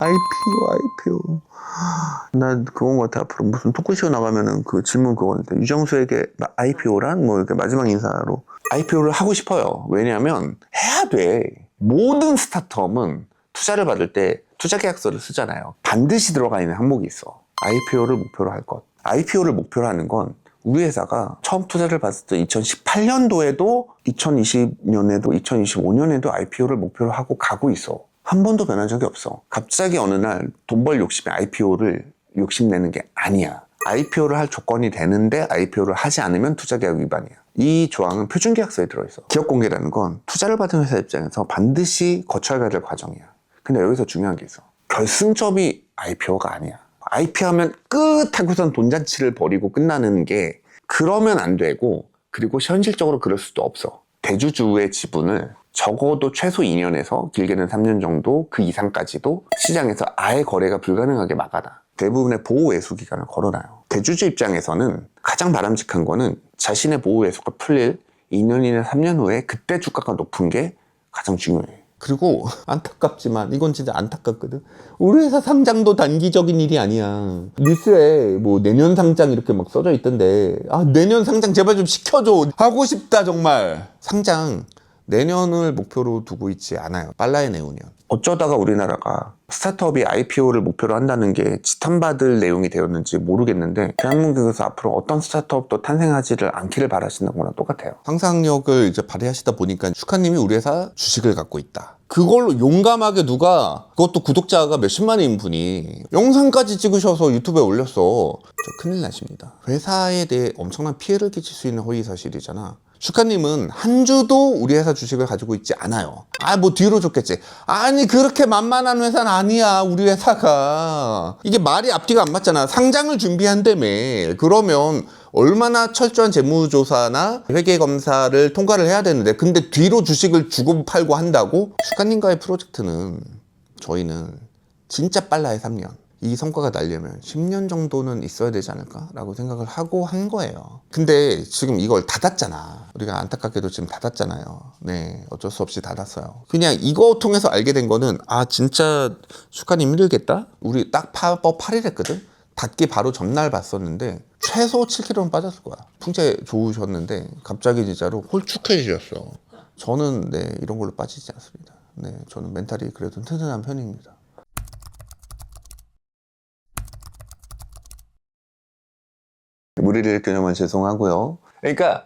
IPO. 나 그건 것 같아. 앞으로 무슨 토크쇼 나가면은 그 질문 그건데, 유정수에게 IPO란? 뭐 이렇게 마지막 인사로. IPO를 하고 싶어요. 왜냐면 해야 돼. 모든 스타트업은 투자를 받을 때 투자 계약서를 쓰잖아요. 반드시 들어가 있는 항목이 있어. IPO를 목표로 할 것. IPO를 목표로 하는 건 우리 회사가 처음 투자를 받을 때 2018년도에도 2020년에도 2025년에도 IPO를 목표로 하고 가고 있어. 한 번도 변한 적이 없어. 갑자기 어느 날 돈 벌 욕심에 IPO를 욕심내는 게 아니야. IPO를 할 조건이 되는데 IPO를 하지 않으면 투자계약 위반이야. 이 조항은 표준계약서에 들어있어. 기업공개라는 건 투자를 받은 회사 입장에서 반드시 거쳐야 될 과정이야. 근데 여기서 중요한 게 있어. 결승점이 IPO가 아니야. IPO하면 끝 하고선 돈잔치를 벌이고 끝나는 게 그러면 안 되고, 그리고 현실적으로 그럴 수도 없어. 대주주의 지분을 적어도 최소 2년에서 길게는 3년 정도, 그 이상까지도 시장에서 아예 거래가 불가능하게 막아놔. 대부분의 보호 외수 기간을 걸어놔요. 대주주 입장에서는 가장 바람직한 거는 자신의 보호 외수가 풀릴 2년이나 3년 후에 그때 주가가 높은 게 가장 중요해. 그리고 안타깝지만 이건 진짜 안타깝거든. 우리 회사 상장도 단기적인 일이 아니야. 뉴스에 뭐 내년 상장 이렇게 막 써져 있던데, 아 내년 상장 제발 좀 시켜줘. 하고 싶다 정말. 상장 내년을 목표로 두고 있지 않아요. 빨라야 내후년. 어쩌다가 우리나라가 스타트업이 IPO를 목표로 한다는 게 지탄받을 내용이 되었는지 모르겠는데, 대한민국에서 앞으로 어떤 스타트업도 탄생하지를 않기를 바라시는 거랑 똑같아요. 상상력을 이제 발휘하시다 보니까 슈카님이 우리 회사 주식을 갖고 있다. 그걸로 용감하게 누가, 그것도 구독자가 몇십만인 분이 영상까지 찍으셔서 유튜브에 올렸어. 저 큰일 나십니다. 회사에 대해 엄청난 피해를 끼칠 수 있는 허위사실이잖아. 슈카님은 한 주도 우리 회사 주식을 가지고 있지 않아요. 아, 뭐 뒤로 줬겠지. 아니 그렇게 만만한 회사는 아니야. 우리 회사가 이게 말이 앞뒤가 안 맞잖아. 상장을 준비한다며. 그러면 얼마나 철저한 재무조사나 회계검사를 통과를 해야 되는데, 근데 뒤로 주식을 주고 팔고 한다고? 슈카님과의 프로젝트는 저희는 진짜 빨라야 3년. 이 성과가 나려면 10년 정도는 있어야 되지 않을까? 라고 생각을 하고 한 거예요. 근데 지금 이걸 닫았잖아. 우리가 안타깝게도 지금 닫았잖아요. 네, 어쩔 수 없이 닫았어요. 그냥 이거 통해서 알게 된 거는, 아 진짜 슈카님 힘들겠다? 우리 딱 파업 8일 했거든? 닫기 바로 전날 봤었는데 최소 7kg는 빠졌을 거야. 풍채 좋으셨는데 갑자기 진짜로 홀쭉해지셨어. 저는 네, 이런 걸로 빠지지 않습니다. 네, 저는 멘탈이 그래도 튼튼한 편입니다. 무리를 일으키면 죄송하고요. 그러니까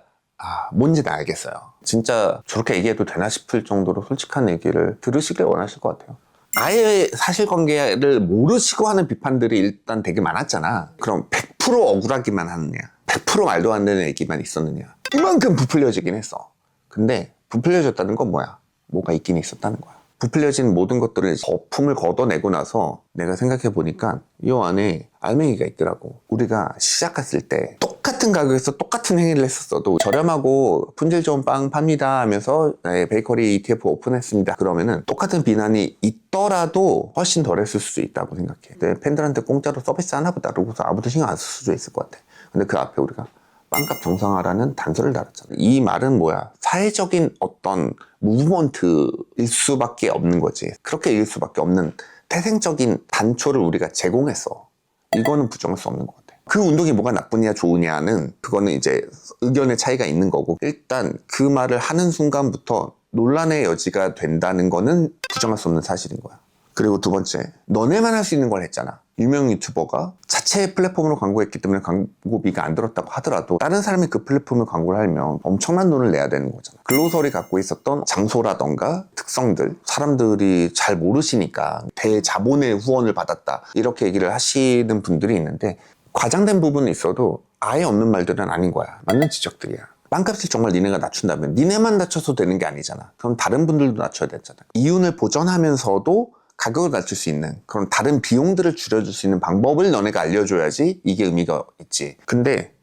뭔지는 알겠어요. 진짜 저렇게 얘기해도 되나 싶을 정도로 솔직한 얘기를 들으시길 원하실 것 같아요. 아예 사실관계를 모르시고 하는 비판들이 일단 되게 많았잖아. 그럼 100% 억울하기만 하느냐, 100% 말도 안 되는 얘기만 있었느냐. 이만큼 부풀려지긴 했어. 근데 부풀려졌다는 건 뭐야? 뭐가 있긴 있었다는 거야. 부풀려진 모든 것들을 거품을 걷어내고 나서 내가 생각해 보니까 이 안에 알맹이가 있더라고. 우리가 시작했을 때 똑같은 가격에서 똑같은 행위를 했었어도, 저렴하고 품질 좋은 빵 팝니다 하면서 베이커리 ETF 오픈했습니다. 그러면은 똑같은 비난이 있더라도 훨씬 덜 했을 수도 있다고 생각해. 근데 팬들한테 공짜로 서비스 하나 보다 그러고서 아무도 신경 안 쓸 수도 있을 것 같아. 근데 그 앞에 우리가 빵값 정상화라는 단서를 달았잖아. 이 말은 뭐야? 사회적인 어떤 무브먼트일 수밖에 없는 거지. 그렇게 읽을 수밖에 없는 태생적인 단초를 우리가 제공했어. 이거는 부정할 수 없는 것 같아. 그 운동이 뭐가 나쁘냐 좋으냐는 그거는 이제 의견의 차이가 있는 거고, 일단 그 말을 하는 순간부터 논란의 여지가 된다는 거는 부정할 수 없는 사실인 거야. 그리고 두 번째, 너네만 할 수 있는 걸 했잖아. 유명 유튜버가 자체 플랫폼으로 광고했기 때문에 광고비가 안 들었다고 하더라도 다른 사람이 그 플랫폼을 광고를 하면 엄청난 돈을 내야 되는 거잖아. 글로설이 갖고 있었던 장소라던가 특성들, 사람들이 잘 모르시니까 대자본의 후원을 받았다 이렇게 얘기를 하시는 분들이 있는데, 과장된 부분은 있어도 아예 없는 말들은 아닌 거야. 맞는 지적들이야. 빵값을 정말 니네가 낮춘다면 니네만 낮춰서 되는 게 아니잖아. 그럼 다른 분들도 낮춰야 되잖아. 이윤을 보전하면서도 가격을 낮출 수 있는 그런 다른 비용들을 줄여줄 수 있는 방법을 너네가 알려줘야지 이게 의미가 있지. 근데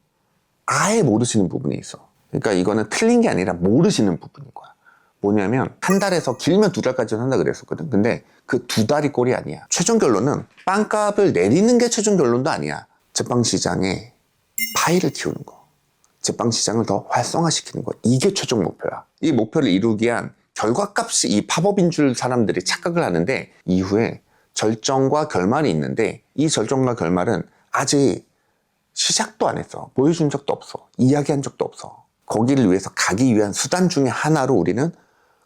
아예 모르시는 부분이 있어. 그러니까 이거는 틀린 게 아니라 모르시는 부분인 거야. 뭐냐면 한 달에서 길면 2달까지는 한다 그랬었거든. 근데 그 2달이 꼴이 아니야. 최종 결론은 빵값을 내리는 게 최종 결론도 아니야. 제빵시장에 파이를 키우는 거, 제빵시장을 더 활성화시키는 거, 이게 최종 목표야. 이 목표를 이루기 위한 결과값이 이 팝업인 줄 사람들이 착각을 하는데, 이후에 절정과 결말이 있는데 이 절정과 결말은 아직 시작도 안 했어. 보여준 적도 없어. 이야기한 적도 없어. 거기를 위해서 가기 위한 수단 중에 하나로 우리는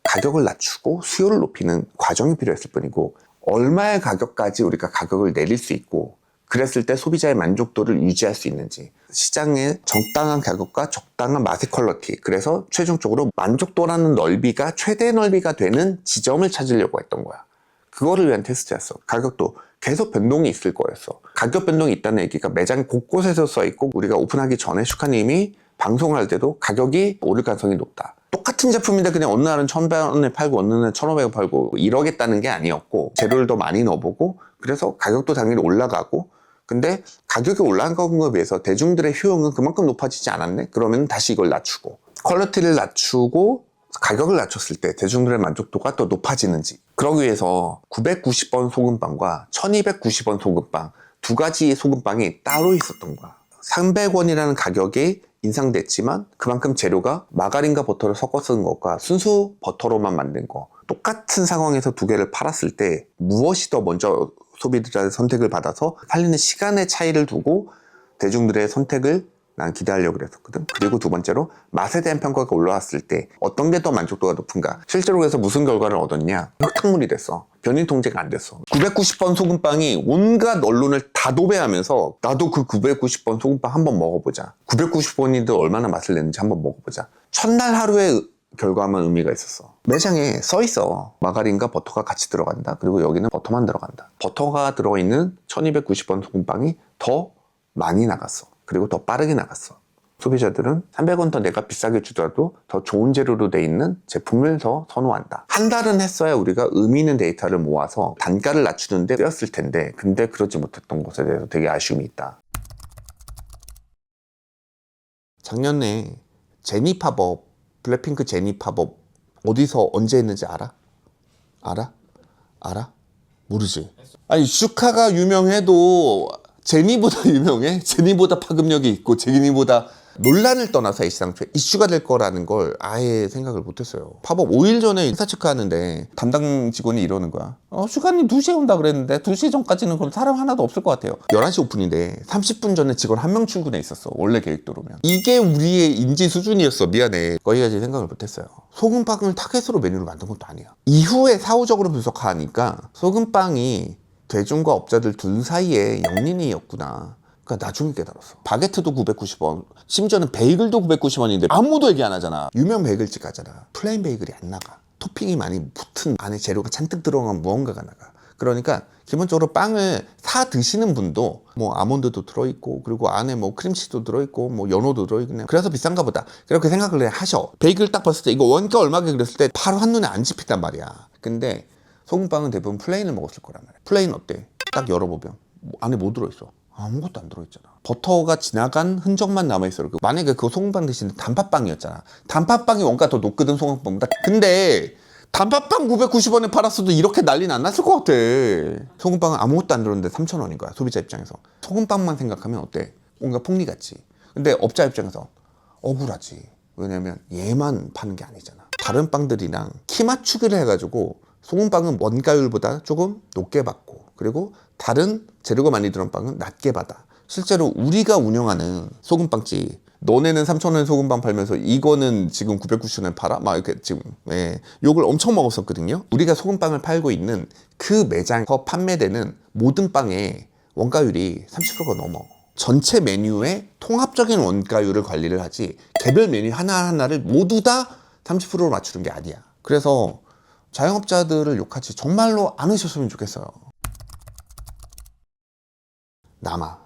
가격을 낮추고 수요를 높이는 과정이 필요했을 뿐이고, 얼마의 가격까지 우리가 가격을 내릴 수 있고 그랬을 때 소비자의 만족도를 유지할 수 있는지, 시장의 적당한 가격과 적당한 맛의 퀄리티, 그래서 최종적으로 만족도라는 넓이가 최대 넓이가 되는 지점을 찾으려고 했던 거야. 그거를 위한 테스트였어. 가격도 계속 변동이 있을 거였어. 가격 변동이 있다는 얘기가 매장 곳곳에서 써있고, 우리가 오픈하기 전에 슈카님이 방송할 때도 가격이 오를 가능성이 높다. 똑같은 제품인데 그냥 어느 날은 1,100원에 팔고 어느 날은 1,500원 팔고 이러겠다는 게 아니었고, 재료를 더 많이 넣어보고, 그래서 가격도 당연히 올라가고, 근데 가격이 올라간 거에 비해서 대중들의 효용은 그만큼 높아지지 않았네? 그러면 다시 이걸 낮추고, 퀄리티를 낮추고 가격을 낮췄을 때 대중들의 만족도가 또 높아지는지, 그러기 위해서 990원 소금빵과 1290원 소금빵 두 가지 소금빵이 따로 있었던 거야. 300원이라는 가격이 인상됐지만 그만큼 재료가 마가린과 버터를 섞어 쓴 것과 순수 버터로만 만든 거, 똑같은 상황에서 두 개를 팔았을 때 무엇이 더 먼저 소비자의 선택을 받아서 팔리는 시간의 차이를 두고 대중들의 선택을 난 기대하려고 그랬었거든. 그리고 두 번째로 맛에 대한 평가가 올라왔을 때 어떤 게 더 만족도가 높은가. 실제로 그래서 무슨 결과를 얻었냐, 흙탕물이 됐어. 변인 통제가 안 됐어. 990번 소금빵이 온갖 언론을 다 도배하면서 나도 그 990번 소금빵 한번 먹어보자, 990번이도 얼마나 맛을 내는지 한번 먹어보자. 첫날 하루의 결과만 의미가 있었어. 매장에 써있어. 마가린과 버터가 같이 들어간다. 그리고 여기는 버터만 들어간다. 버터가 들어있는 1290번 소금빵이 더 많이 나갔어. 그리고 더 빠르게 나갔어. 소비자들은 300원 더 내가 비싸게 주더라도 더 좋은 재료로 돼 있는 제품을 더 선호한다. 한 달은 했어야 우리가 의미 있는 데이터를 모아서 단가를 낮추는데 쓰였을 텐데, 근데 그러지 못했던 것에 대해서 되게 아쉬움이 있다. 작년에 제니 팝업, 블랙핑크 제니 팝업 어디서 언제 했는지 알아? 알아? 모르지? 아니, 슈카가 유명해도 제니보다 유명해? 제니보다 파급력이 있고 제니보다, 논란을 떠나서 애시당초에 이슈가 될 거라는 걸 아예 생각을 못했어요. 팝업 5일 전에 인사 체크하는데 담당 직원이 이러는 거야. 슈카님 2시에 온다 그랬는데 2시 전까지는 그럼 사람 하나도 없을 것 같아요. 11시 오픈인데 30분 전에 직원 1명 출근해 있었어. 원래 계획대로면. 이게 우리의 인지 수준이었어. 미안해. 거기까지 생각을 못했어요. 소금빵을 타겟으로 메뉴를 만든 것도 아니야. 이후에 사후적으로 분석하니까 소금빵이 대중과 업자들 둘 사이에 영린이였구나. 그러니까 나중에 깨달았어. 바게트도 990원, 심지어는 베이글도 990원인데 아무도 얘기 안 하잖아. 유명 베이글집 가잖아. 플레인 베이글이 안 나가. 토핑이 많이 붙은 안에 재료가 잔뜩 들어간 무언가가 나가. 그러니까 기본적으로 빵을 사 드시는 분도 뭐 아몬드도 들어있고, 그리고 안에 뭐 크림치즈도 들어있고, 뭐 연어도 들어있고, 그래서 비싼가 보다, 그렇게 생각을 하셔. 베이글 딱 봤을 때 이거 원가 얼마게 그랬을 때 바로 한눈에 안 집힌단 말이야. 근데 소금빵은 대부분 플레인을 먹었을 거란 말이야. 플레인 어때? 딱 열어보면 안에 뭐 들어있어? 아무것도 안 들어있잖아. 버터가 지나간 흔적만 남아있어. 만약에 그거 소금빵 대신에 단팥빵이었잖아. 단팥빵이 원가 더 높거든, 소금빵보다. 근데 단팥빵 990원에 팔았어도 이렇게 난리는 안 났을 것 같아. 소금빵은 아무것도 안 들었는데 3,000원인 거야, 소비자 입장에서. 소금빵만 생각하면 어때? 뭔가 폭리 같지. 근데 업자 입장에서 억울하지. 왜냐면 얘만 파는 게 아니잖아. 다른 빵들이랑 키 맞추기를 해가지고 소금빵은 원가율보다 조금 높게 받고, 그리고 다른 재료가 많이 들어간 빵은 낮게 받아. 실제로 우리가 운영하는 소금빵집, 너네는 3,000원에 소금빵 팔면서 이거는 지금 990원에 팔아? 막 이렇게 지금 욕을 엄청 먹었었거든요. 우리가 소금빵을 팔고 있는 그 매장에서 판매되는 모든 빵의 원가율이 30%가 넘어. 전체 메뉴의 통합적인 원가율을 관리를 하지 개별 메뉴 하나하나를 모두 다 30%로 맞추는 게 아니야. 그래서 자영업자들을 욕하지 정말로 않으셨으면 좋겠어요. 남아.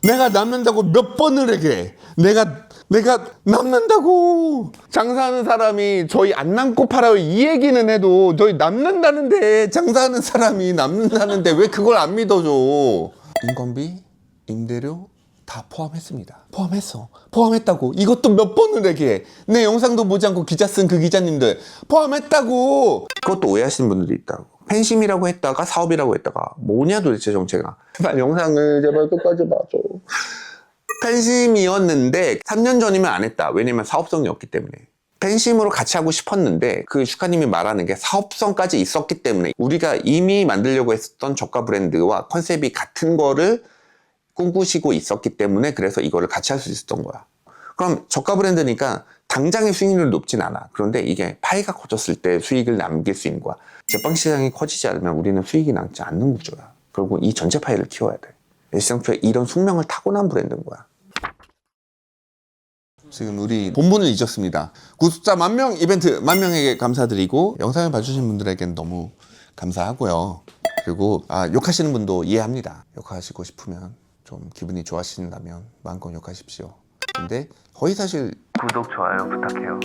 내가 남는다고 몇 번을 얘기해. 내가 남는다고. 장사하는 사람이 저희 안 남고 팔아요 이 얘기는 해도 저희 남는다는데, 장사하는 사람이 남는다는데 왜 그걸 안 믿어줘. 인건비, 임대료 다 포함했습니다. 포함했다고. 이것도 몇 번을 얘기해. 내 영상도 보지 않고 기자 쓴 그 기자님들 포함했다고. 그것도 오해하시는 분들이 있다고. 팬심이라고 했다가 사업이라고 했다가 뭐냐 도대체 정체가. 제발 영상을 제발 끝까지 봐줘. 팬심이었는데 3년 전이면 안 했다. 왜냐면 사업성이 없기 때문에. 팬심으로 같이 하고 싶었는데 그 슈카님이 말하는 게 사업성까지 있었기 때문에 우리가 이미 만들려고 했었던 저가 브랜드와 컨셉이 같은 거를 꿈꾸시고 있었기 때문에 그래서 이거를 같이 할 수 있었던 거야. 그럼 저가 브랜드니까 당장의 수익률이 높진 않아. 그런데 이게 파이가 커졌을 때 수익을 남길 수 있는 거야. 제빵 시장이 커지지 않으면 우리는 수익이 남지 않는 구조야. 그리고 이 전체 파이를 키워야 돼. 애시장초에 이런 숙명을 타고난 브랜드인 거야. 지금 우리 본분을 잊었습니다. 구독자 10,000명 이벤트 10,000명에게 감사드리고 영상을 봐주신 분들에겐 너무 감사하고요. 그리고 욕하시는 분도 이해합니다. 욕하시고 싶으면 좀 기분이 좋아하신다면 마음껏 욕하십시오. 근데 거의 사실 구독, 좋아요 부탁해요.